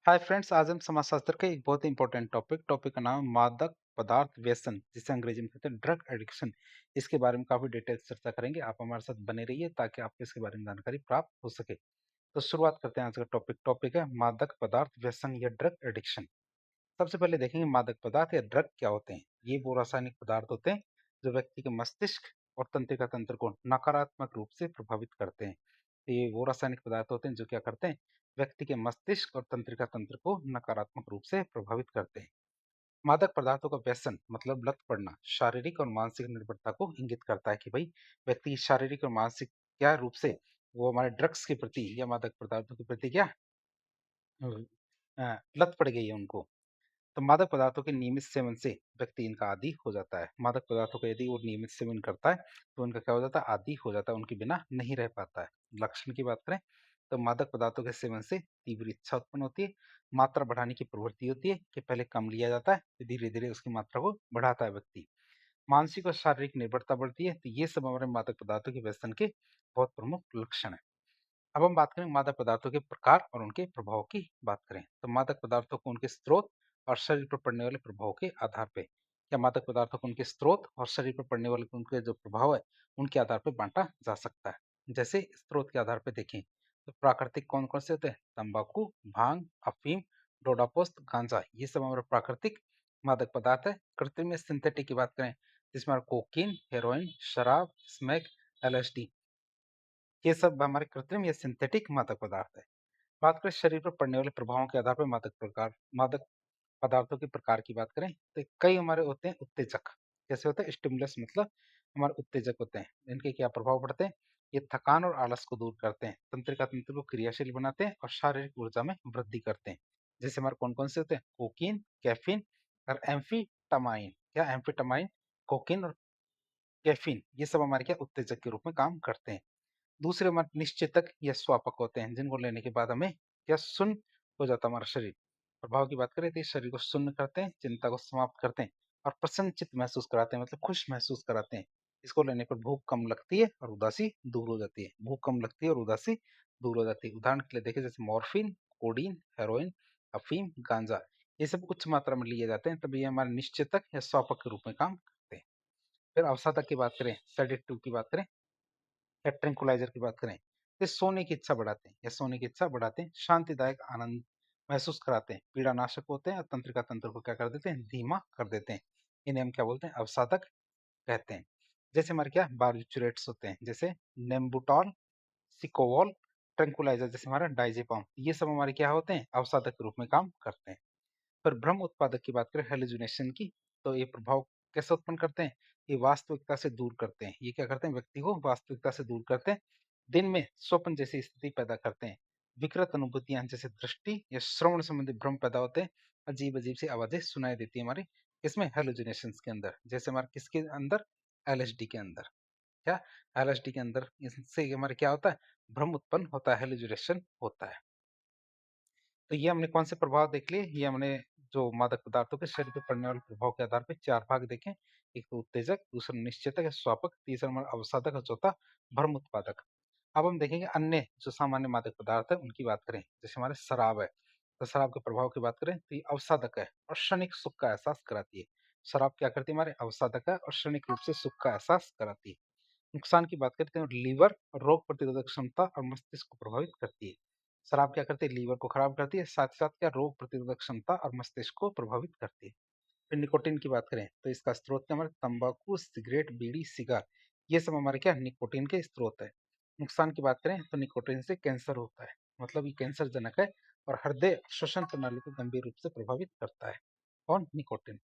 Hi friends, आज हम समाजशास्त्र के एक बहुत ही इंपॉर्टेंट टॉपिक का नाम है मादक पदार्थ व्यसन, जिसे अंग्रेजी में कहते हैं ड्रग एडिक्शन। इसके बारे में काफी डिटेल चर्चा करेंगे। आप हमारे साथ बने रहिए ताकि आपको इसके बारे में जानकारी प्राप्त हो सके। तो शुरुआत करते हैं। आज का टॉपिक है मादक पदार्थ व्यसन या ड्रग एडिक्शन। सबसे पहले देखेंगे मादक पदार्थ या ड्रग क्या होते हैं। ये वो रासायनिक पदार्थ होते हैं जो व्यक्ति के मस्तिष्क और तंत्रिका तंत्र को नकारात्मक रूप से प्रभावित करते हैं। तो ये वो रासायनिक पदार्थ होते हैं जो क्या करते हैं, व्यक्ति के मस्तिष्क और तंत्रिका तंत्र को नकारात्मक रूप से प्रभावित करते हैं। मादक पदार्थों का व्यसन मतलब लत पड़ना शारीरिक और मानसिक निर्भरता को इंगित करता है कि भाई व्यक्ति शारीरिक और मानसिक क्या रूप से वो हमारे ड्रग्स के प्रति या मादक पदार्थों के प्रति क्या लत पड़ गई है उनको। तो मादक पदार्थों के नियमित सेवन से व्यक्ति इनका आदी हो जाता है। मादक पदार्थों का यदि वो नियमित सेवन करता है तो उनका क्या हो जाता है, आदी हो जाता है, उनके बिना नहीं रह पाता है। लक्षण की बात करें तो मादक पदार्थों के सेवन से तीव्र इच्छा उत्पन्न होती है, मात्रा बढ़ाने की प्रवृत्ति होती है कि पहले कम लिया जाता है फिर धीरे धीरे उसकी मात्रा को बढ़ाता है व्यक्ति। मानसिक और शारीरिक निर्भरता बढ़ती है। तो ये सब हमारे मादक पदार्थों के व्यसन के बहुत प्रमुख लक्षण है। अब हम बात करें मादक पदार्थों के प्रकार और उनके प्रभाव की बात करें तो मादक पदार्थों को उनके स्रोत और शरीर पर पड़ने वाले प्रभाव के आधार पे या मादक पदार्थों को उनके स्रोत और शरीर पर पड़ने वाले उनके जो प्रभाव है उनके आधार पर बांटा जा सकता है। जैसे स्रोत के आधार पर देखें तो प्राकृतिक कौन कौन से होते हैं, तंबाकू, भांग, अफीम, डोडापोस्त, गांजा, ये सब हमारे प्राकृतिक मादक पदार्थ है। कृत्रिम या सिंथेटिक की बात करें जिसमें कोकीन, हेरोइन, शराब, स्मैक, एलएसडी, ये सब हमारे कृत्रिम या सिंथेटिक मादक पदार्थ है। बात करें शरीर पर पड़ने वाले प्रभावों के आधार पर मादक पदार्थों के प्रकार की बात करें तो कई हमारे होते हैं उत्तेजक। जैसे होते हैं स्टिमुलस मतलब हमारे उत्तेजक होते हैं। इनके क्या प्रभाव पड़ते हैं, ये थकान और आलस को दूर करते हैं, तंत्रिका तंत्र को क्रियाशील बनाते हैं और शारीरिक ऊर्जा में वृद्धि करते हैं। जैसे हमारे कौन कौन से होते हैं, कोकीन, कैफीन और एम्फीटामाइन। क्या एम्फीटामाइन, कोकीन और कैफीन, ये सब हमारे क्या उत्तेजक के रूप में काम करते हैं। दूसरे हमारे निश्चेतक या स्वापक होते हैं जिनको लेने के बाद हमें क्या सुन्न हो जाता है हमारा शरीर। प्रभाव की बात करें तो ये शरीर को सुन्न करते हैं, चिंता को समाप्त करते हैं और प्रसन्नचित्त महसूस कराते हैं, मतलब खुश महसूस कराते हैं। इसको लेने पर भूख कम लगती है और उदासी दूर हो जाती है। भूख कम लगती है और उदासी दूर हो जाती है। उदाहरण के लिए देखें जैसे मॉर्फिन, कोडीन, हेरोइन, अफीम, गांजा, ये सब उच्च मात्रा में लिए जाते हैं तभी ये हमारे निश्चेतक या स्वापक के रूप में काम करते हैं। फिर अवसादक की बात करें, सेडेटिव की बात करें या ट्रैंक्विलाइजर की बात करें तो ये सोने की इच्छा बढ़ाते हैं या सोने की इच्छा बढ़ाते हैं, शांतिदायक आनंद महसूस कराते हैं, पीड़ानाशक होते हैं और तंत्रिका तंत्र को क्या कर देते हैं, धीमा कर देते हैं। इन्हें हम क्या बोलते हैं, अवसादक कहते हैं। जैसे हमारे क्या बार्बिचुरेट्स होते हैं, जैसे नेम्बुटॉल, सिकोवॉल, ट्रैंक्विलाइजर जैसे हमारा डाइजेपम, ये सब हमारे क्या होते हैं, अवसादक के रूप में काम करते हैं। पर भ्रम उत्पादक की बात करें हेलुसिनेशन की तो ये प्रभाव कैसे उत्पन्न करते हैं, ये वास्तविकता से दूर करते हैं। ये क्या करते हैं, व्यक्ति को वास्तविकता से दूर करते हैं, दिन में स्वप्न जैसी स्थिति पैदा करते हैं, विकृत अनुभूतियां जैसे दृष्टि या श्रवण संबंधी भ्रम पैदा होते हैं, अजीब अजीब सी आवाजें सुनाई देती है हमारे इसमें हेलुसिनेशन के अंदर। जैसे हमारे किसके अंदर, एलएसडी के अंदर। क्या एलएसडी के अंदर इससे हमारे क्या होता है, भ्रम उत्पन्न होता है, हेलुसिनेशन होता है। तो ये हमने कौन से प्रभाव देख लिए, ये हमने जो मादक पदार्थों के शरीर पे पड़ने वाले प्रभाव के आधार पे चार भाग देखे। एक तो उत्तेजक, दूसरा निश्चेतक या स्वापक, तीसरा हमारा अवसादक और चौथा भ्रम उत्पादक। अब हम देखेंगे अन्य जो सामान्य मादक पदार्थ है उनकी बात करें। जैसे हमारे शराब है तो शराब के प्रभाव की बात करें तो ये अवसादक है और क्षणिक सुख का एहसास कराती है। शराब क्या करती है, हमारे अवसादक है और क्षणिक रूप से सुख का एहसास कराती है। नुकसान की बात करते हैं, लीवर, रोग प्रतिरोधक क्षमता और मस्तिष्क को प्रभावित करती है। शराब क्या करती है, लीवर को खराब करती है, साथ ही साथ क्या रोग प्रतिरोधक क्षमता और मस्तिष्क को प्रभावित करती है। फिर निकोटीन की बात करें तो इसका स्रोत क्या हमारे तंबाकू, सिगरेट, बीड़ी, सिगार, ये सब हमारे क्या निकोटीन के स्रोत है। नुकसान की बात करें तो निकोटीन से कैंसर होता है, मतलब ये कैंसर जनक है और हृदय श्वसन प्रणाली को गंभीर रूप से प्रभावित करता है। कौन, निकोटीन।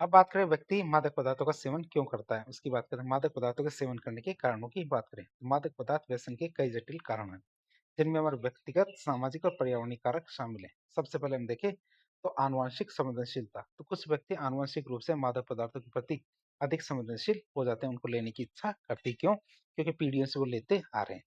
अब बात करें व्यक्ति मादक पदार्थों का सेवन क्यों करता है, उसकी बात करें। मादक पदार्थों के सेवन करने के कारणों की बात करें तो मादक पदार्थ व्यसन के कई जटिल कारण हैं जिनमें हमारे व्यक्तिगत, सामाजिक और पर्यावरणीय कारक शामिल हैं। सबसे पहले हम देखें तो आनुवंशिक संवेदनशीलता। तो कुछ व्यक्ति आनुवंशिक रूप से मादक पदार्थों के प्रति अधिक संवेदनशील हो जाते हैं, उनको लेने की इच्छा करती, क्यों, क्योंकि पीढ़ियों से वो लेते आ रहे हैं।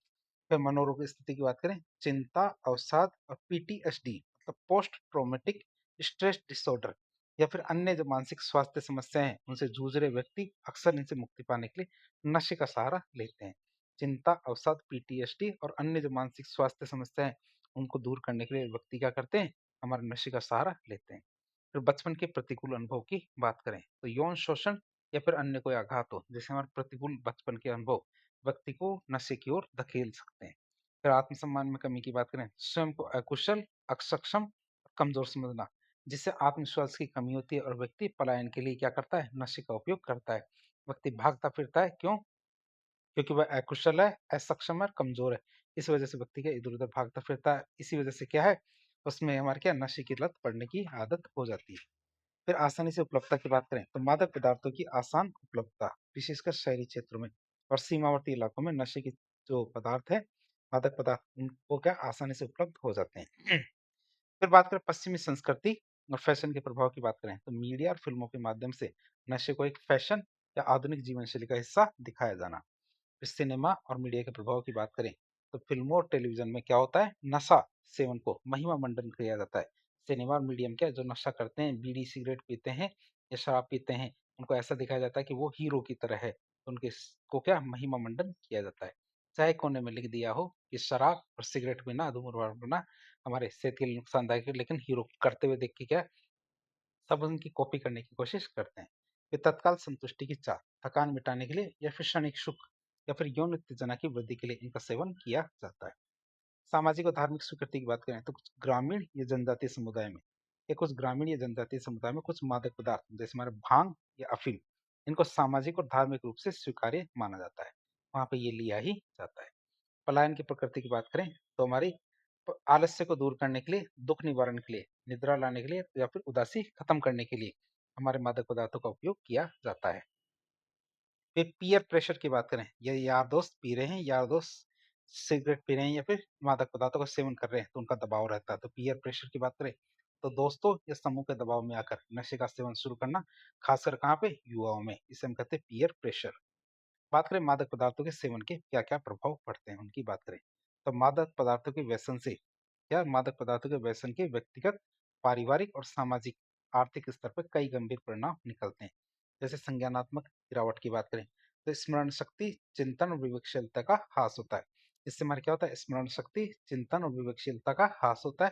फिर मनोरोग की स्थिति की बात करें, चिंता, अवसाद और पीटीएसडी मतलब पोस्ट ट्रॉमेटिक स्ट्रेस डिसऑर्डर या फिर अन्य जो मानसिक स्वास्थ्य समस्याएं हैं उनसे जूझ रहे व्यक्ति अक्सर इनसे मुक्ति पाने के लिए नशे का सहारा लेते हैं। चिंता, अवसाद, पीटीएसडी और अन्य जो मानसिक स्वास्थ्य समस्याएं हैं उनको दूर करने के लिए व्यक्ति क्या करते हैं, हमारे नशे का सहारा लेते हैं। फिर बचपन के प्रतिकूल अनुभव की बात करें तो यौन शोषण या फिर अन्य कोई आघात हो, जैसे हमारे प्रतिकूल बचपन के अनुभव व्यक्ति को नशे की ओर धकेल सकते हैं। फिर आत्मसम्मान में कमी की बात करें, स्वयं को अकुशल, अक्षम, कमजोर समझना, जिससे आत्मविश्वास की कमी होती है और व्यक्ति पलायन के लिए क्या करता है, नशे का उपयोग करता है। व्यक्ति भागता फिरता है, क्यों? क्योंकि वह अकुशल है, असक्षम है, कमजोर है। इस वजह से व्यक्ति क्या इधर-उधर भागता फिरता है। इसी वजह से क्या है, उसमें हमारे क्या नशे की लत पड़ने की आदत हो जाती है। फिर आसानी से उपलब्धता की बात करें तो मादक पदार्थों की आसान उपलब्धता, विशेषकर शहरी क्षेत्रों में और सीमावर्ती इलाकों में नशे की जो पदार्थ है, मादक पदार्थ उनको क्या आसानी से उपलब्ध हो जाते हैं। फिर बात करें पश्चिमी संस्कृति और फैशन के प्रभाव की बात करें तो मीडिया और फिल्मों के माध्यम से नशे को एक फैशन या आधुनिक जीवन शैली का हिस्सा दिखाया जाना। फिर सिनेमा और मीडिया के प्रभाव की बात करें तो फिल्मों और टेलीविजन में क्या होता है, नशा सेवन को महिमा मंडन किया जाता है। सिनेमा और मीडियम क्या जो नशा करते हैं, बीड़ी सिगरेट पीते हैं या शराब पीते हैं, उनको ऐसा दिखाया जाता है कि वो हीरो की तरह है, तो उनके को क्या महिमा मंडन किया जाता है। चाहे कोने में लिख दिया हो कि शराब और सिगरेट पीना, धूम्रपान करना हमारे सेहत के लिए नुकसानदायक है, लेकिन हीरो करते हुए देख के क्या सब उनकी कॉपी करने की कोशिश करते हैं। वे तत्काल संतुष्टि की चाह, थकान मिटाने के लिए या फिर क्षणिक सुख या फिर यौन उत्तेजना की वृद्धि के लिए इनका सेवन किया जाता है। सामाजिक और धार्मिक स्वीकृति की बात करें तो कुछ ग्रामीण या जनजातीय समुदाय में कुछ ग्रामीण या जनजातीय समुदाय में कुछ मादक पदार्थ जैसे हमारे भांग या अफीम, इनको सामाजिक और धार्मिक रूप से स्वीकार्य माना जाता है। वहां पे ये लिया ही जाता है। पलायन की प्रकृति की बात करें तो हमारी आलस्य को दूर करने के लिए, दुख निवारण के लिए, निद्रा लाने के लिए या फिर उदासी खत्म करने के लिए हमारे मादक पदार्थों का उपयोग किया जाता है। फिर पीयर प्रेशर की बात करें, ये यार दोस्त पी रहे हैं, यार दोस्त सिगरेट पी रहे हैं या फिर मादक पदार्थों का सेवन कर रहे हैं तो उनका दबाव रहता है। तो पीयर प्रेशर की बात करें तो दोस्तों या समूह के दबाव में आकर नशे का सेवन शुरू करना, खासकर कहाँ पे, युवाओं में, इसे हम कहते हैं पीयर प्रेशर। बात करें मादक पदार्थों के सेवन के क्या-क्या प्रभाव पड़ते हैं, उनकी बात करें तो मादक पदार्थों के व्यसन से या मादक पदार्थों के व्यसन के व्यक्तिगत, पारिवारिक और सामाजिक, आर्थिक स्तर पर कई गंभीर परिणाम निकलते हैं। जैसे संज्ञानात्मक गिरावट की बात करें तो स्मरण शक्ति, चिंतन और विवेकशीलता का ह्रास होता है। इससे हमारे क्या होता है, स्मरण शक्ति, चिंतन और विवेकशीलता का ह्रास होता है।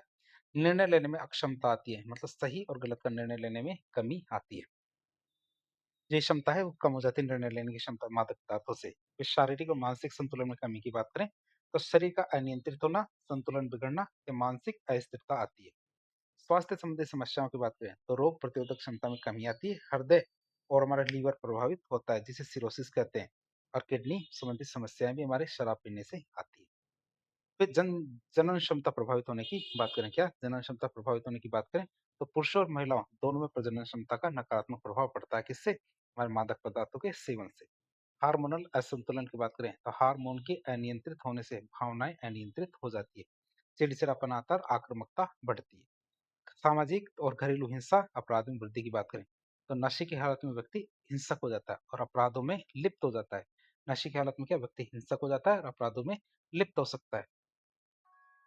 निर्णय लेने में अक्षमता आती है, मतलब सही और गलत का निर्णय लेने में कमी आती है। ये क्षमता है वो कम हो जाती है, निर्णय लेने की क्षमता मादक पदार्थों से। फिर शारीरिक और मानसिक संतुलन में कमी की बात करें तो शरीर का अनियंत्रित होना, संतुलन बिगड़ना या मानसिक अस्थिरता आती है। स्वास्थ्य संबंधी समस्याओं की बात करें तो रोग प्रतिरोधक क्षमता में कमी आती है, हृदय और हमारा लीवर प्रभावित होता है जिसे सिरोसिस कहते हैं, और किडनी संबंधी समस्याएं भी हमारे शराब पीने से आती है। फिर जनन क्षमता प्रभावित होने की बात करें, क्या जनन क्षमता प्रभावित होने की बात करें तो पुरुषों और महिलाओं दोनों में प्रजनन क्षमता का नकारात्मक प्रभाव पड़ता है, किससे, हमारे मादक पदार्थों के सेवन से। हार्मोनल असंतुलन की बात करें तो हार्मोन के अनियंत्रित होने से भावनाएं अनियंत्रित हो जाती है, चिड़चिड़ापन आता है और आक्रामकता बढ़ती है। सामाजिक और घरेलू हिंसा, अपराध में वृद्धि की बात करें तो नशे की हालत में व्यक्ति हिंसक हो जाता है और अपराधों में लिप्त हो जाता है। नशे की हालत में क्या व्यक्ति हिंसक हो जाता है और अपराधों में लिप्त हो सकता है।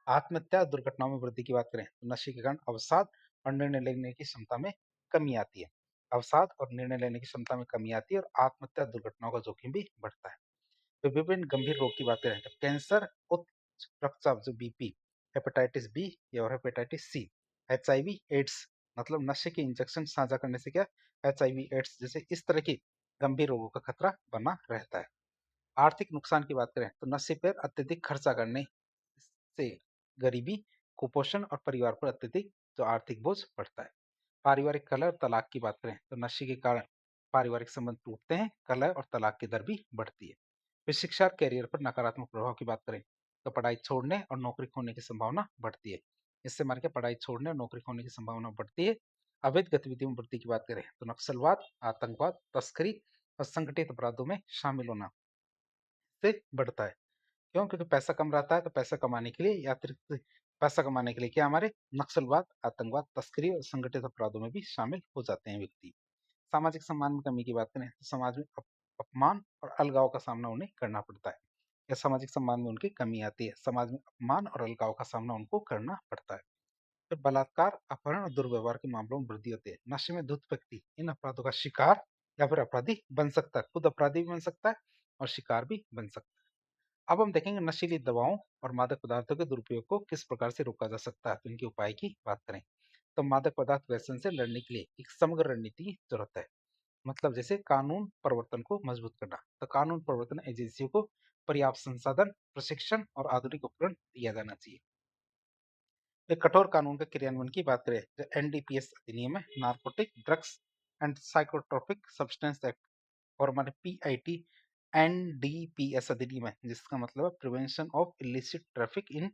आत्महत्या दुर्घटनाओं में वृद्धि की बात करें तो नशे के कारण अवसाद और निर्णय लेने की क्षमता में कमी आती है। अवसाद और निर्णय लेने की क्षमता में कमी आती है और आत्महत्या दुर्घटनाओं का जोखिम भी बढ़ता है। तो विभिन्न गंभीर रोग की बात करें तो कैंसर, उच्च रक्तचाप जो बीपी, हेपेटाइटिस बी या और हेपेटाइटिस सी, एचआईवी एड्स, मतलब नशे के इंजेक्शन साझा करने से क्या एचआईवी एड्स जैसे इस तरह की गंभीर रोगों का खतरा बना रहता है। आर्थिक नुकसान की बात करें तो नशे पर अत्यधिक खर्चा करने से गरीबी, कुपोषण और परिवार पर अत्यधिक जो आर्थिक बोझ पड़ता है। पारिवारिक कलह और तलाक की बात करें तो नशे के कारण पारिवारिक संबंध टूटते हैं, कलह और तलाक की दर भी बढ़ती है। फिर शिक्षा और कैरियर पर नकारात्मक प्रभाव की बात करें तो पढ़ाई छोड़ने और नौकरी खोने की संभावना बढ़ती है। इससे हमारे क्या पढ़ाई छोड़ने और नौकरी खोने की संभावना बढ़ती है। अवैध गतिविधियों में वृद्धि की बात करें तो नक्सलवाद, आतंकवाद, तस्करी और संगठित अपराधों में शामिल होना से बढ़ता है। क्यों? क्योंकि पैसा कम रहता है तो पैसा कमाने के लिए या अतिरिक्त पैसा कमाने के लिए क्या हमारे नक्सलवाद, आतंकवाद, तस्करी और संगठित अपराधों में भी शामिल हो जाते हैं व्यक्ति। सामाजिक सम्मान में कमी की बात करें तो समाज में अपमान और अलगाव का सामना उन्हें करना पड़ता है, या सामाजिक सम्मान में उनकी कमी आती है, समाज में अपमान और अलगाव का सामना उनको करना पड़ता है। फिर बलात्कार, अपहरण और दुर्व्यवहार के मामलों में वृद्धि होती है। नशे में धुत व्यक्ति इन अपराधों का शिकार या फिर अपराधी बन सकता है, खुद अपराधी भी बन सकता है और शिकार भी बन सकता है। अब हम देखेंगे नशीली दवाओं और मादक पदार्थों के दुरुपयोग को किस प्रकार से रोका जा सकता है, तो इनके उपाय की बात करें। तो मादक पदार्थ व्यसन से लड़ने के लिए एक समग्र रणनीति की जरूरत है। मतलब जैसे कानून प्रवर्तन को मजबूत करना, तो कानून प्रवर्तन एजेंसियों को पर्याप्त संसाधन, प्रशिक्षण और आधुनिक उपकरण दिया जाना चाहिए। एक कठोर कानून के क्रियान्वयन की बात करें, जो एनडीपीएस अधिनियम है, narcotic drugs and psychotropic substance act, और हमारे पीआईटी एनडीपीएस अधिनियम है, जिसका मतलब है prevention of illicit traffic in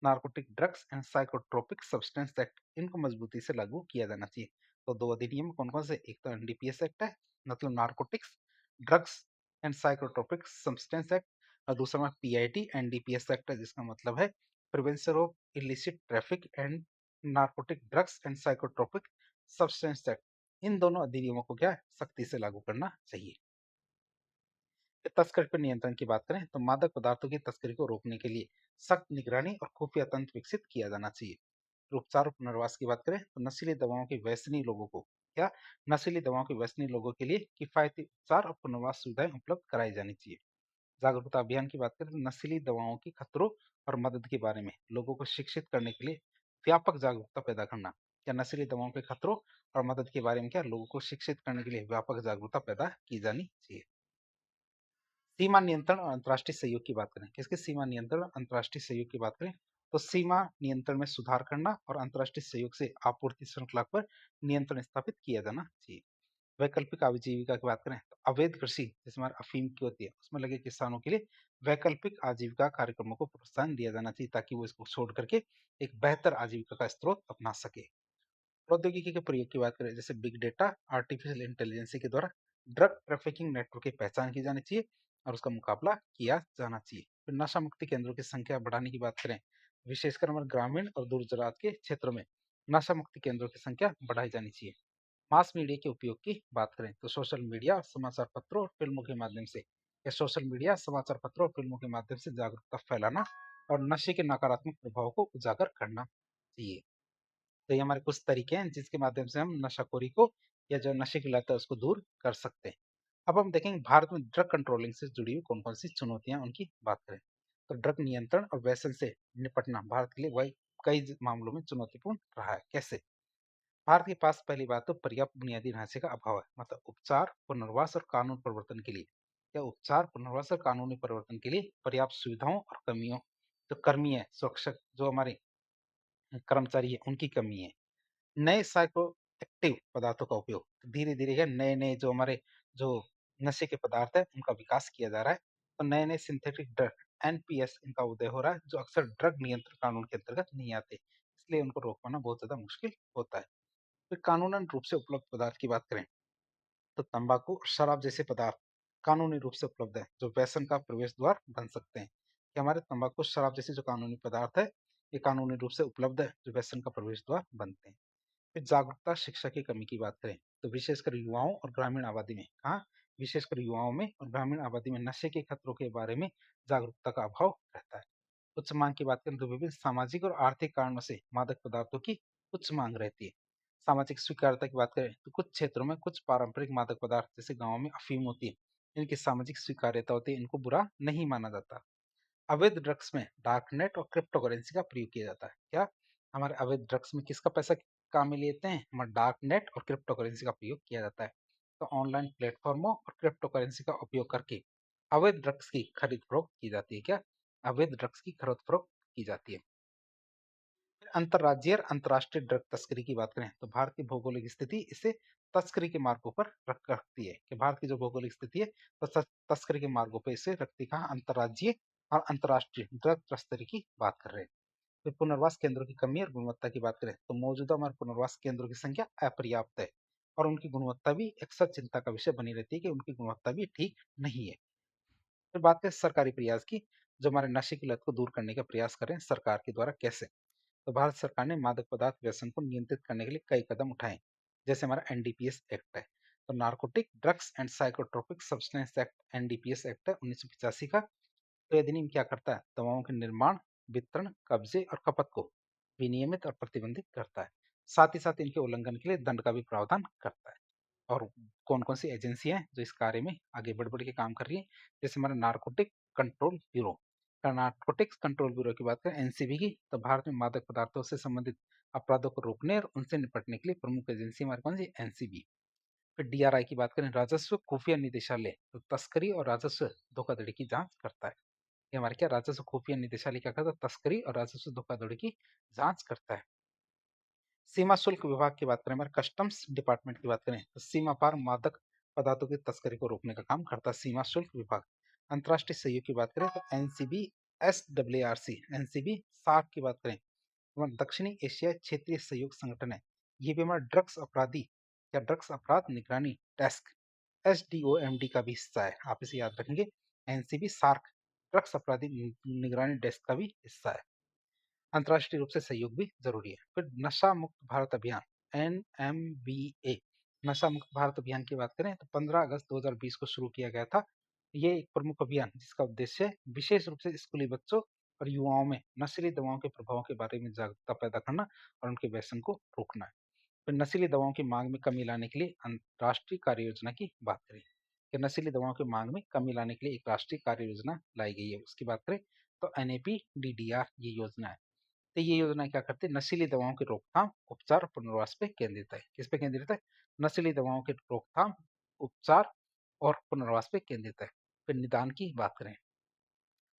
narcotic drugs and psychotropic substance act, इनको मजबूती से लागू किया जाना चाहिए। तो दो अधिनियम कौन कौन से, एक तो एनडीपीएस एक्ट है, मतलब narcotics drugs and psychotropic substance act, और दूसरा में पीआईटी एनडीपीएस एक्ट है, जिसका मतलब है prevention of illicit traffic and narcotic drugs and psychotropic substance act. इन दोनों अधिनियमों को क्या है, सख्ती से लागू करना चाहिए। तस्करी पर नियंत्रण की बात करें, तो मादक पदार्थों की तस्करी को रोकने के लिए सख्त निगरानी और खुफिया तंत्र विकसित किया जाना चाहिए। उपचार और पुनर्वास की बात करें, तो नशीली दवाओं के व्यसनी लोगों को क्या नशीली दवाओं के व्यसनी लोगों के लिए किफायती उपचार और पुनर्वास सुविधाएं उपलब्ध कराई जानी चाहिए। जागरूकता अभियान की बात करें, तो नशीली दवाओं की खतरों और मदद के बारे में लोगों को शिक्षित करने के लिए व्यापक जागरूकता पैदा करना। क्या नशीली दवाओं के खतरों और मदद के बारे में क्या लोगों को शिक्षित करने के लिए व्यापक जागरूकता पैदा की जानी चाहिए। सीमा नियंत्रण और अंतर्राष्ट्रीय सहयोग की बात करें, किसके सीमा नियंत्रण और अंतर्राष्ट्रीय सहयोग की बात करें, तो सीमा नियंत्रण में सुधार करना और अंतर्राष्ट्रीय सहयोग से आपूर्ति श्रृंखला पर नियंत्रण स्थापित किया जाना चाहिए। वैकल्पिक आजीविका की बात करें, तो अवैध कृषि जिसमें हमारे अफीम की होती है, उसमें लगे किसानों के लिए वैकल्पिक आजीविका कार्यक्रमों को प्रोत्साहन दिया जाना चाहिए, ताकि वो इसको छोड़ करके एक बेहतर आजीविका का स्रोत अपना सके। प्रौद्योगिकी के प्रयोग की बात करें, जैसे बिग डेटा, आर्टिफिशियल इंटेलिजेंस के द्वारा ड्रग ट्रैफिकिंग नेटवर्क की पहचान की जानी चाहिए और उसका मुकाबला किया जाना चाहिए। फिर नशा मुक्ति केंद्रों की संख्या बढ़ाने की बात करें, विशेषकर हमारे ग्रामीण और दूर दराज के क्षेत्रों में नशा मुक्ति केंद्रों की संख्या बढ़ाई जानी चाहिए। मास मीडिया के उपयोग की बात करें, तो सोशल मीडिया, समाचार पत्रों और फिल्मों के माध्यम से या सोशल मीडिया, समाचार पत्रों और फिल्मों के माध्यम से जागरूकता फैलाना और नशे के नकारात्मक प्रभाव को उजागर करना चाहिए। तो ये हमारे कुछ तरीके हैं जिसके माध्यम से हम नशाखोरी को या जो नशे की लत है उसको दूर कर सकते हैं। अब हम देखेंगे भारत में ड्रग कंट्रोलिंग से जुड़ी हुई कौन कौन सी चुनौतियां उनकी बात करें। तो ड्रग नियंत्रण और व्यसन से निपटना भारत के लिए वही कई मामलों में चुनौतीपूर्ण रहा है। कैसे? भारत के पास पहली बात तो पर्याप्त बुनियादी ढांचे का अभाव है, मतलब उपचार, पुनर्वास और कानून परिवर्तन के लिए या उपचार, पुनर्वास और कानूनी परिवर्तन के लिए पर्याप्त सुविधाओं और कमियों, जो कर्मी है, सुरक्षा जो हमारे कर्मचारी है, उनकी कमी है। नए साइकोएक्टिव पदार्थों का उपयोग, धीरे धीरे क्या नए नए जो हमारे जो नशे के पदार्थ है उनका विकास किया जा रहा है। तो नए नए सिंथेटिक ड्रग एनपीएस इनका उदय हो रहा है, जो अक्सर ड्रग नियंत्रण कानून के अंतर्गत नहीं आते, इसलिए उनको रोक पाना बहुत ज्यादा मुश्किल होता है। फिर कानूनन रूप से उपलब्ध पदार्थ की बात करें, तो तंबाकू और शराब जैसे पदार्थ कानूनी रूप से उपलब्ध है, जो व्यसन का प्रवेश द्वार बन सकते हैं। कि हमारे तंबाकू शराब जैसे जो कानूनी पदार्थ है, ये कानूनी रूप से उपलब्ध है, जो व्यसन का प्रवेश द्वार बनते हैं। फिर जागरूकता शिक्षा की कमी की बात करें, तो विशेषकर युवाओं और ग्रामीण आबादी में कहा विशेषकर युवाओं में और ग्रामीण आबादी में नशे के खतरों के बारे में जागरूकता का अभाव रहता है। उच्च मांग की बात करें, तो विभिन्न सामाजिक और आर्थिक कारणों से मादक पदार्थों की उच्च मांग रहती है। सामाजिक स्वीकार्यता की बात करें, तो कुछ क्षेत्रों में कुछ पारंपरिक मादक पदार्थ जैसे गाँव में अफीम होती है, इनकी सामाजिक स्वीकार्यता होती है, इनको बुरा नहीं माना जाता। अवैध ड्रग्स में डार्कनेट और क्रिप्टो करेंसी का प्रयोग किया जाता है। क्या हमारे अवैध ड्रग्स में किसका पैसा काम में लेते हैं, हमारे डार्कनेट और क्रिप्टो करेंसी का प्रयोग किया जाता है। तो ऑनलाइन प्लेटफॉर्मों और क्रिप्टो करेंसी का उपयोग करके अवैध ड्रग्स की खरीद फरोख्त की जाती है। क्या अवैध ड्रग्स की खरीद फरोख्त की जाती है। अंतर्राज्यीय और अंतर्राष्ट्रीय ड्रग तस्करी की बात करें, तो भारत की भौगोलिक स्थिति इसे तस्करी के मार्गों पर रखती है। कि भारत की जो भौगोलिक स्थिति है, तो तस्करी के मार्गों पर इसे रखती कहाँ, अंतर्राज्यीय और अंतर्राष्ट्रीय ड्रग तस्करी की बात कर रहे हैं। फिर पुनर्वास केंद्रों की कमी और गुणवत्ता की बात करें, तो मौजूदा हमारे पुनर्वास केंद्रों की संख्या अपर्याप्त है और उनकी गुणवत्ता भी अक्सर चिंता का विषय बनी रहती है कि उनकी गुणवत्ता भी ठीक नहीं है। फिर बात करें सरकारी प्रयास की, जो हमारे नशे की लत को दूर करने का प्रयास करें सरकार के द्वारा कैसे। तो भारत सरकार ने मादक पदार्थ व्यसन को नियंत्रित करने के लिए कई कदम उठाए, जैसे हमारा एनडीपीएस एक्ट है, तो narcotic drugs and psychotropic substance act, NDPS act है 1985 का। तो ये अधिनियम क्या करता है, दवाओं के निर्माण, वितरण, कब्जे और खपत को विनियमित और प्रतिबंधित करता है। साथ ही साथ इनके उल्लंघन के लिए दंड का भी प्रावधान करता है। और कौन कौन सी एजेंसियां हैं जो इस कार्य में आगे बढ़ बढ़ के काम कर रही है, जैसे हमारा narcotic control bureau, narcotics control bureau की बात करें एनसीबी की, तो भारत में मादक पदार्थों से संबंधित अपराधों को रोकने और उनसे निपटने के लिए प्रमुख एजेंसी हमारी कौन सी एनसीबी। फिर डीआरआई की बात करें राजस्व खुफिया निदेशालय, तो तस्करी और राजस्व धोखाधड़ी की जांच करता है। ये हमारे क्या राजस्व खुफिया निदेशालय क्या करता है, तस्करी और राजस्व धोखाधड़ी की जांच करता है। सीमा शुल्क विभाग की बात करें, हमारे कस्टम्स डिपार्टमेंट की बात करें, तो सीमा पार मादक पदार्थों की तस्करी को रोकने का काम करता है सीमा शुल्क विभाग। अंतर्राष्ट्रीय सहयोग की बात करें तो एनसीबी, SAARC, एनसीबी, सार्क की बात करें, हमारा दक्षिणी एशिया क्षेत्रीय सहयोग संगठन है। ये भी हमारा ड्रग्स अपराधी या ड्रग्स अपराध निगरानी डेस्क, SDOMD का भी हिस्सा है, आप इसे याद रखेंगे। एनसीबी सार्क ड्रग्स अपराधी निगरानी डेस्क का भी हिस्सा है। अंतर्राष्ट्रीय रूप से सहयोग भी जरूरी है। फिर नशा मुक्त भारत अभियान, NMBA, नशा मुक्त भारत अभियान की बात करें तो 15 अगस्त 2020 को शुरू किया गया था। ये एक प्रमुख अभियान जिसका उद्देश्य विशेष रूप से स्कूली बच्चों और युवाओं में नशीली दवाओं के प्रभावों के बारे में जागरूकता पैदा करना और उनके व्यसन को रोकना है। फिर नशीली दवाओं की मांग में कमी लाने के लिए राष्ट्रीय कार्य योजना की बात करें कि नशीली दवाओं की मांग में कमी लाने के लिए एक राष्ट्रीय कार्य योजना लाई गई है, उसकी बात करें तो NAPDDR ये योजना है। तो ये योजना क्या करती है, नशीली दवाओं की रोकथाम, उपचार और पुनर्वास पे केंद्रित है। किस पे केंद्रित है, नशीली दवाओं की रोकथाम, उपचार और पुनर्वास पे केंद्रित है। फिर निदान की बात करें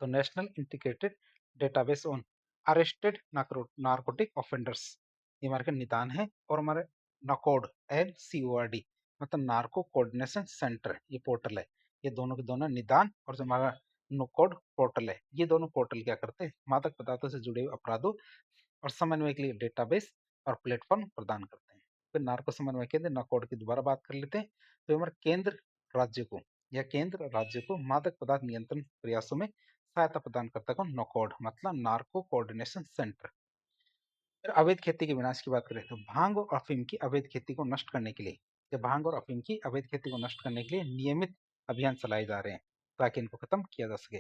तो national integrated database on arrested narcotic offenders, ये हमारे का निदान है। और हमारे नकोड, NCORD, मतलब नार्को कोऑर्डिनेशन सेंटर, ये पोर्टल है। ये दोनों के दोनों निदान और जो हमारा नोकोड पोर्टल है, ये दोनों पोर्टल क्या करते हैं, मादक पदार्थों से जुड़े हुए अपराधों और समन्वय के लिए डेटाबेस और प्लेटफॉर्म प्रदान करते हैं। फिर नार्को समन्वय केंद्र नाकोड की दोबारा बात कर लेते हैं। तो हमारे केंद्र राज्य को या केंद्र राज्य को मादक पदार्थ नियंत्रण प्रयासों में सहायता प्रदान करता है कौन, नकोड, मतलब नार्को कोऑर्डिनेशन सेंटर। फिर अवैध खेती के विनाश की बात करें तो भांग और अफीम की अवैध खेती को नष्ट करने के लिए, या भांग और अफीम की अवैध खेती को नष्ट करने के लिए नियमित अभियान चलाए जा रहे हैं ताकि इनको खत्म किया जा सके।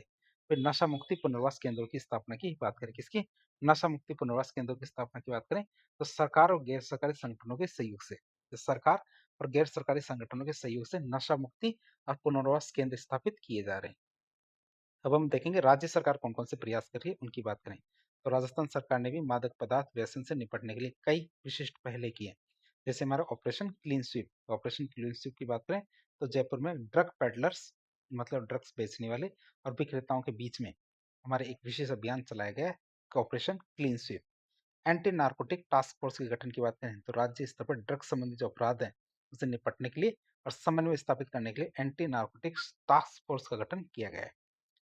फिर नशा मुक्ति पुनर्वास केंद्रों की स्थापना की बात करें, किसकी, नशा मुक्ति पुनर्वास केंद्रों की स्थापना की बात करें तो सरकार और गैर सरकारी संगठनों के सहयोग से, तो सरकार और गैर सरकारी संगठनों के सहयोग से नशा मुक्ति और पुनर्वास केंद्र स्थापित किए जा रहे हैं। अब हम देखेंगे राज्य सरकार कौन कौन से प्रयास कर रही है उनकी बात करें तो राजस्थान सरकार ने भी मादक पदार्थ व्यसन से निपटने के लिए कई विशिष्ट पहले की है। जैसे हमारा operation clean sweep, operation clean sweep की बात करें तो जयपुर में ड्रग पेडलर्स, मतलब ड्रग्स बेचने वाले और विक्रेताओं के बीच में हमारे एक विशेष अभियान चलाया गया है, operation clean sweep. Anti narcotic task force के गठन की बात करें तो राज्य स्तर पर ड्रग्स संबंधी जो अपराध है उसे निपटने के लिए और समन्वय स्थापित करने के लिए एंटी नार्कोटिक्स टास्क फोर्स का गठन किया गया है।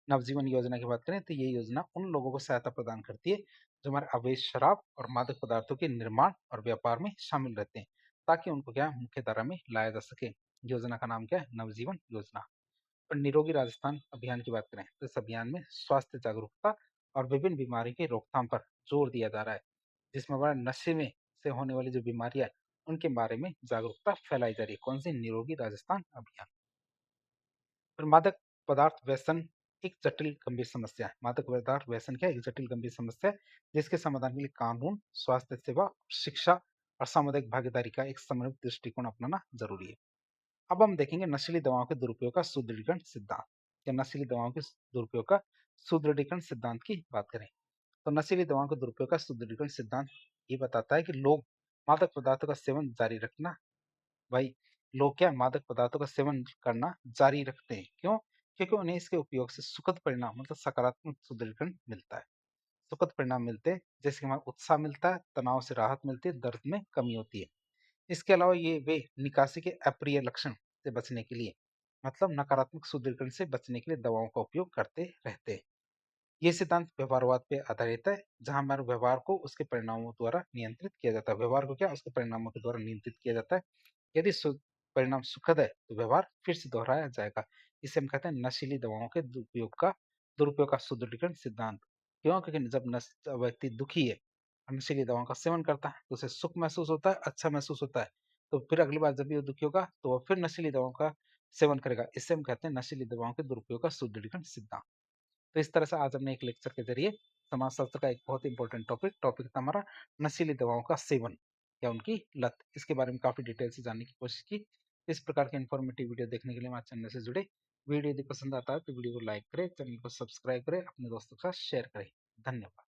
नवजीवन योजना की बात करें तो ये योजना उन लोगों को सहायता प्रदान करती है जो हमारे अवैध शराब और मादक पदार्थों के निर्माण और व्यापार में शामिल रहते हैं ताकि उनको क्या मुख्य धारा में लाया जा सके। योजना का नाम क्या है, नवजीवन योजना। और निरोगी राजस्थान अभियान की बात करें तो इस अभियान में स्वास्थ्य जागरूकता और विभिन्न बीमारी की रोकथाम पर जोर दिया जा रहा है, जिसमें हमारा नशे में से होने वाली जो बीमारियां हैं उनके बारे में जागरूकता फैलाई जा रही है। कौन सी, निरोगी राजस्थान अभियान। फिर मादक पदार्थ व्यसन एक जटिल गंभीर समस्या है। मादक पदार्थ व्यसन क्या है, एक जटिल गंभीर समस्या है जिसके समाधान के लिए कानून, स्वास्थ्य सेवा, शिक्षा और सामुदायिक भागीदारी का एक समन्वित दृष्टिकोण अपनाना जरूरी है। अब हम देखेंगे नशीली दवाओं के दुरुपयोग का सुदृढ़ीकरण सिद्धांत, या नशीली दवाओं के दुरुपयोग का सुदृढ़ीकरण सिद्धांत की बात करें तो नशीली दवाओं के दुरुपयोग का सुदृढ़ीकरण सिद्धांत ये बताता है कि लोग मादक पदार्थों का सेवन जारी रखना, भाई लोग क्या मादक पदार्थों का सेवन करना जारी रखते हैं, क्यों, क्योंकि उन्हें इसके उपयोग से सुखद परिणाम, मतलब सकारात्मक सुदृढ़ीकरण मिलता है। सुखद परिणाम मिलते हैं जैसे कि हमारा उत्साह मिलता है, तनाव से राहत मिलती है, दर्द में कमी होती है। इसके अलावा ये वे निकासी के अप्रिय लक्षण से बचने के लिए, मतलब नकारात्मक सुदृढ़ीकरण से बचने के लिए दवाओं का उपयोग करते रहते हैं। ये सिद्धांत व्यवहारवाद पे आधारित है जहां हमारे व्यवहार को उसके परिणामों द्वारा नियंत्रित किया जाता है। व्यवहार को क्या, उसके परिणामों के द्वारा नियंत्रित किया जाता है। यदि परिणाम सुखद है तो व्यवहार फिर से दोहराया जाएगा। इसे हम कहते हैं नशीली दवाओं के दुरुपयोग का सुदृढ़ीकरण सिद्धांत। क्यों, क्योंकि जब व्यक्ति दुखी है और नशीली दवाओं का सेवन करता है तो उसे सुख महसूस होता है, अच्छा महसूस होता है, तो फिर अगली बार जब भी वो दुखी होगा तो वह फिर नशीली दवाओं का सेवन करेगा। इससे हम कहते हैं नशीली दवाओं के दुरुपयोग का सुदृढ़ीकरण सिद्धांत। तो इस तरह से आज हमने एक लेक्चर के जरिए समाजशास्त्र का एक बहुत इंपॉर्टेंट टॉपिक था हमारा नशीली दवाओं का सेवन या उनकी लत, इसके बारे में काफी डिटेल से जानने की कोशिश की। इस प्रकार के इन्फॉर्मेटिव वीडियो देखने के लिए हमारे चैनल से जुड़े वीडियो यदि पसंद आता है तो वीडियो को लाइक करें, चैनल को सब्सक्राइब करें, अपने दोस्तों के साथ शेयर करें। धन्यवाद।